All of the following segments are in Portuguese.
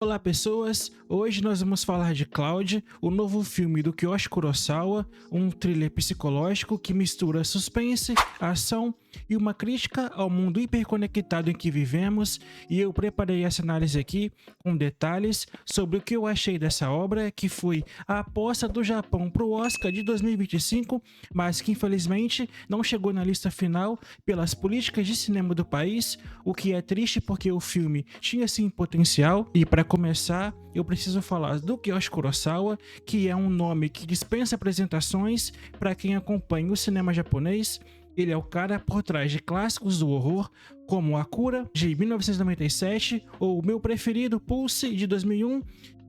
Olá pessoas, hoje nós vamos falar de Cloud, o novo filme do Kiyoshi Kurosawa, um thriller psicológico que mistura suspense, ação e uma crítica ao mundo hiperconectado em que vivemos, e eu preparei essa análise aqui com detalhes sobre o que eu achei dessa obra, que foi a aposta do Japão para o Oscar de 2025, mas que infelizmente não chegou na lista final pelas políticas de cinema do país, o que é triste porque o filme tinha sim potencial. E para começar, eu preciso falar do Kiyoshi Kurosawa, que é um nome que dispensa apresentações para quem acompanha o cinema japonês. Ele é o cara por trás de clássicos do horror, como Akira, de 1997, ou o meu preferido, Pulse, de 2001,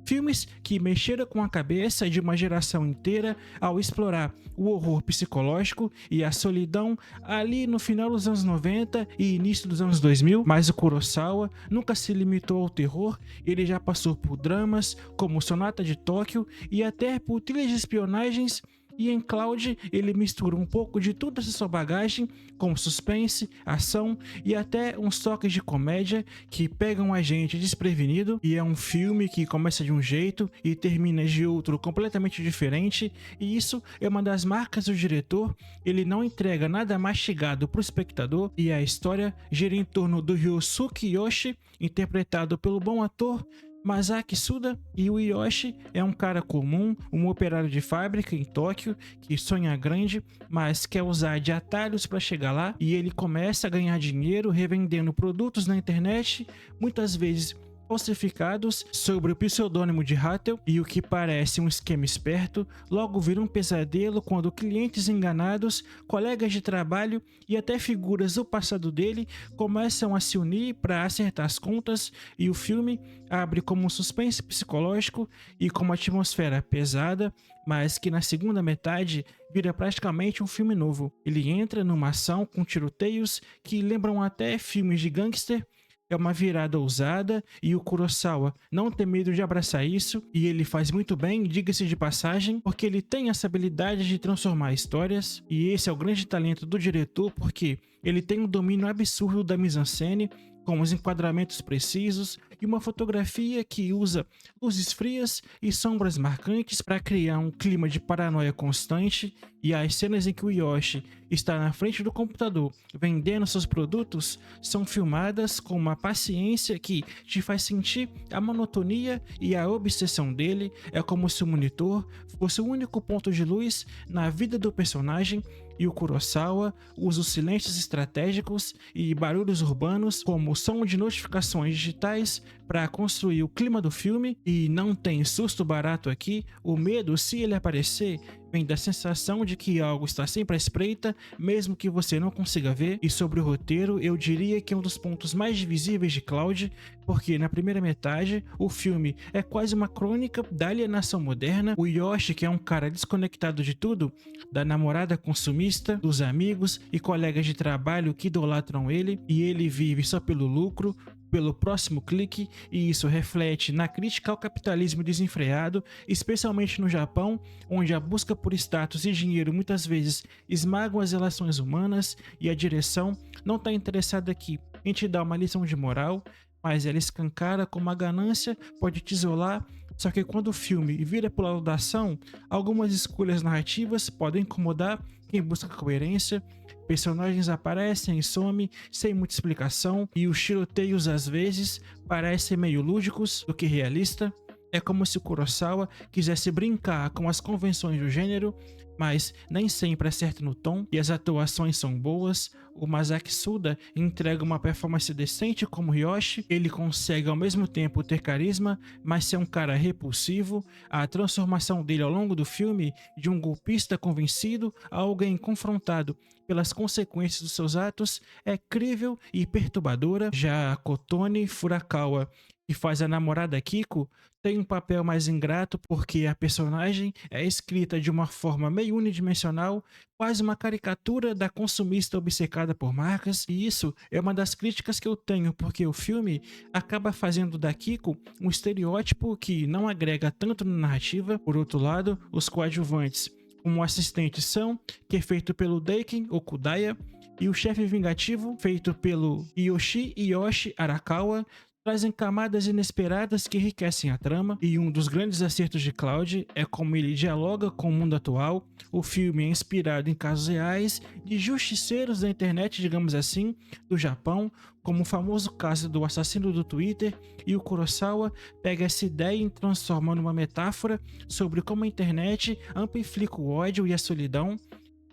filmes que mexeram com a cabeça de uma geração inteira ao explorar o horror psicológico e a solidão ali no final dos anos 90 e início dos anos 2000, mas o Kurosawa nunca se limitou ao terror, ele já passou por dramas como Sonata de Tóquio e até por trilhas de espionagens. E em Cloud ele mistura um pouco de toda essa sua bagagem, como suspense, ação e até uns toques de comédia que pegam a gente desprevenido. E é um filme que começa de um jeito e termina de outro completamente diferente, e isso é uma das marcas do diretor. Ele não entrega nada mastigado para o espectador, e a história gira em torno do Ryosuke Yoshi, interpretado pelo bom ator Masaki Suda. E o Yoshi é um cara comum, um operário de fábrica em Tóquio que sonha grande, mas quer usar de atalhos para chegar lá, e ele começa a ganhar dinheiro revendendo produtos na internet, muitas vezes falsificados, sobre o pseudônimo de Hattel, e o que parece um esquema esperto logo vira um pesadelo quando clientes enganados, colegas de trabalho e até figuras do passado dele começam a se unir para acertar as contas. E o filme abre como um suspense psicológico e com uma atmosfera pesada, mas que na segunda metade vira praticamente um filme novo. Ele entra numa ação com tiroteios que lembram até filmes de gangster. É uma virada ousada e o Kurosawa não tem medo de abraçar isso, e ele faz muito bem, diga-se de passagem, porque ele tem essa habilidade de transformar histórias, e esse é o grande talento do diretor, porque ele tem um domínio absurdo da mise-en-scène, com os enquadramentos precisos e uma fotografia que usa luzes frias e sombras marcantes para criar um clima de paranoia constante. E as cenas em que o Yoshi está na frente do computador vendendo seus produtos são filmadas com uma paciência que te faz sentir a monotonia e a obsessão dele. É como se o monitor fosse o único ponto de luz na vida do personagem. E o Kurosawa usa os silêncios estratégicos e barulhos urbanos como o som de notificações digitais para construir o clima do filme. E não tem susto barato aqui, o medo, se ele aparecer, vem da sensação de que algo está sempre à espreita, mesmo que você não consiga ver. E sobre o roteiro, eu diria que é um dos pontos mais visíveis de Cloud, porque na primeira metade o filme é quase uma crônica da alienação moderna. O Yoshi, que é um cara desconectado de tudo, da namorada consumista, dos amigos e colegas de trabalho que idolatram ele, e ele vive só pelo lucro, pelo próximo clique, e isso reflete na crítica ao capitalismo desenfreado, especialmente no Japão, onde a busca por status e dinheiro muitas vezes esmagam as relações humanas, e a direção não está interessada aqui em te dar uma lição de moral, mas ela escancara como a ganância pode te isolar. Só que quando o filme vira pro lado da ação, algumas escolhas narrativas podem incomodar quem busca coerência. Personagens aparecem e somem sem muita explicação, e os tiroteios às vezes parecem meio lúdicos do que realista. É como se o Kurosawa quisesse brincar com as convenções do gênero, mas nem sempre acerta no tom, e as atuações são boas. O Masaki Suda entrega uma performance decente como Yoshi. Ele consegue ao mesmo tempo ter carisma, mas ser um cara repulsivo. A transformação dele ao longo do filme, de um golpista convencido a alguém confrontado pelas consequências dos seus atos, é crível e perturbadora. Já a Kotone Furakawa, que faz a namorada Kiko, tem um papel mais ingrato porque a personagem é escrita de uma forma meio unidimensional, quase uma caricatura da consumista obcecada por marcas. E isso é uma das críticas que eu tenho, porque o filme acaba fazendo da Kiko um estereótipo que não agrega tanto na narrativa. Por outro lado, os coadjuvantes, como o assistente Sam, que é feito pelo Daiken Okudaya, e o chefe vingativo, feito pelo Yoshi Arakawa, trazem camadas inesperadas que enriquecem a trama, e um dos grandes acertos de Cloud é como ele dialoga com o mundo atual. O filme é inspirado em casos reais de justiceiros da internet, digamos assim, do Japão, como o famoso caso do assassino do Twitter, e o Kurosawa pega essa ideia e transforma numa metáfora sobre como a internet amplifica o ódio e a solidão.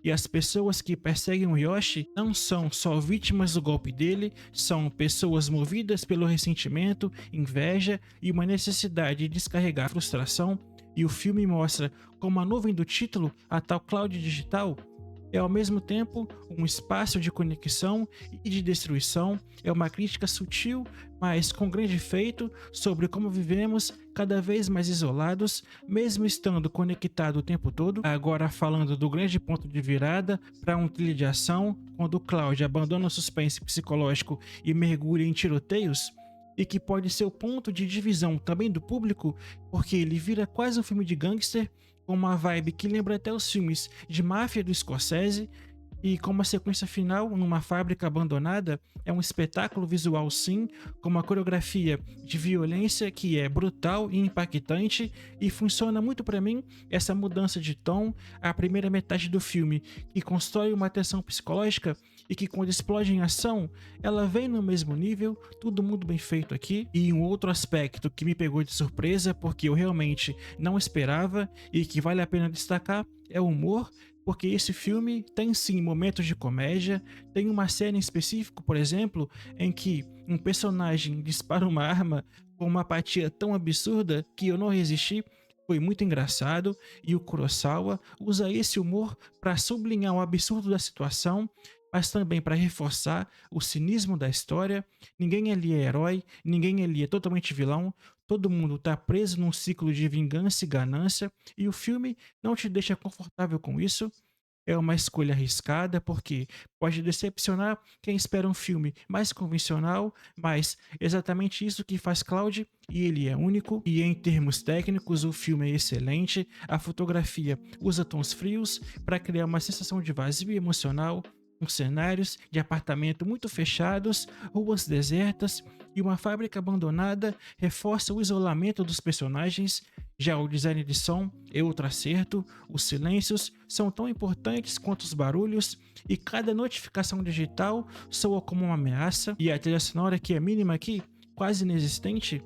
E as pessoas que perseguem o Yoshi não são só vítimas do golpe dele, são pessoas movidas pelo ressentimento, inveja e uma necessidade de descarregar frustração. E o filme mostra como a nuvem do título, a tal cloud digital, é ao mesmo tempo um espaço de conexão e de destruição. É uma crítica sutil, mas com grande efeito, sobre como vivemos cada vez mais isolados, mesmo estando conectados o tempo todo. Agora falando do grande ponto de virada para um thriller de ação, quando Cloud abandona o suspense psicológico e mergulha em tiroteios, e que pode ser o ponto de divisão também do público, porque ele vira quase um filme de gangster, com uma vibe que lembra até os filmes de máfia do Scorsese, e com uma sequência final numa fábrica abandonada. É um espetáculo visual sim, com uma coreografia de violência que é brutal e impactante, e funciona muito para mim essa mudança de tom. A primeira metade do filme, que constrói uma tensão psicológica e que quando explode em ação, ela vem no mesmo nível, tudo muito bem feito aqui. E um outro aspecto que me pegou de surpresa, porque eu realmente não esperava e que vale a pena destacar, é o humor, porque esse filme tem sim momentos de comédia. Tem uma cena em específico, por exemplo, em que um personagem dispara uma arma com uma apatia tão absurda que eu não resisti. Foi muito engraçado, e o Kurosawa usa esse humor para sublinhar o absurdo da situação, mas também para reforçar o cinismo da história. Ninguém ali é herói, ninguém ali é totalmente vilão, todo mundo está preso num ciclo de vingança e ganância, e o filme não te deixa confortável com isso. É uma escolha arriscada, porque pode decepcionar quem espera um filme mais convencional, mas exatamente isso que faz Cloud, e ele é único. E em termos técnicos, o filme é excelente. A fotografia usa tons frios para criar uma sensação de vazio emocional, com cenários de apartamento muito fechados, ruas desertas e uma fábrica abandonada reforça o isolamento dos personagens. Já o design de som é outro acerto, os silêncios são tão importantes quanto os barulhos, e cada notificação digital soa como uma ameaça, e a trilha sonora, que é mínima aqui, quase inexistente,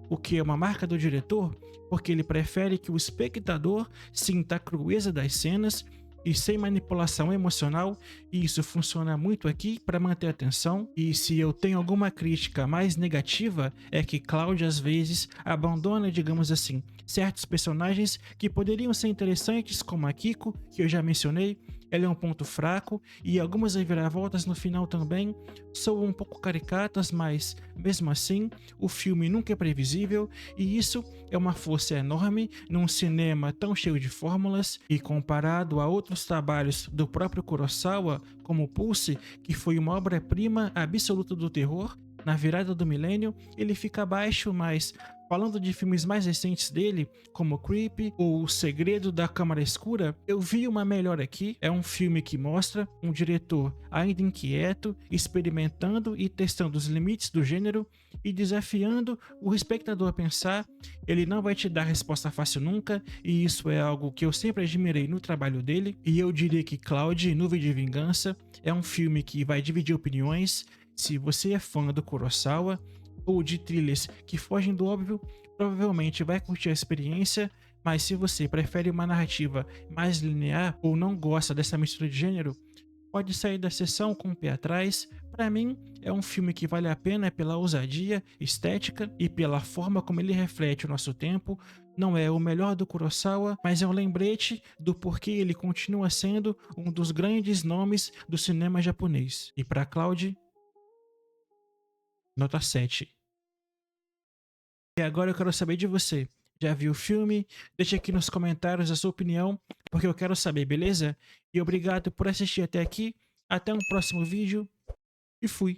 o que é uma marca do diretor, porque ele prefere que o espectador sinta a crueza das cenas e sem manipulação emocional, e isso funciona muito aqui para manter a atenção. E se eu tenho alguma crítica mais negativa, é que Cloud às vezes abandona, digamos assim, certos personagens que poderiam ser interessantes, como a Kiko, que eu já mencionei. Ela é um ponto fraco, e algumas reviravoltas no final também soam um pouco caricatas, mas mesmo assim o filme nunca é previsível, e isso é uma força enorme num cinema tão cheio de fórmulas. E comparado a outros trabalhos do próprio Kurosawa, como Pulse, que foi uma obra-prima absoluta do terror, na virada do milênio, ele fica abaixo. Mas falando de filmes mais recentes dele, como Creep ou O Segredo da Câmara Escura, eu vi uma melhor aqui. É um filme que mostra um diretor ainda inquieto, experimentando e testando os limites do gênero e desafiando o espectador a pensar. Ele não vai te dar resposta fácil nunca, e isso é algo que eu sempre admirei no trabalho dele. E eu diria que Cloud, Nuvem de Vingança, é um filme que vai dividir opiniões. Se você é fã do Kurosawa ou de thrillers que fogem do óbvio, provavelmente vai curtir a experiência, mas se você prefere uma narrativa mais linear ou não gosta dessa mistura de gênero, pode sair da sessão com o pé atrás. Para mim, é um filme que vale a pena pela ousadia estética e pela forma como ele reflete o nosso tempo. Não é o melhor do Kurosawa, mas é um lembrete do porquê ele continua sendo um dos grandes nomes do cinema japonês. E para Cloud, nota 7. E agora eu quero saber de você. Já viu o filme? Deixa aqui nos comentários a sua opinião, porque eu quero saber, beleza? E obrigado por assistir até aqui. Até um próximo vídeo e fui.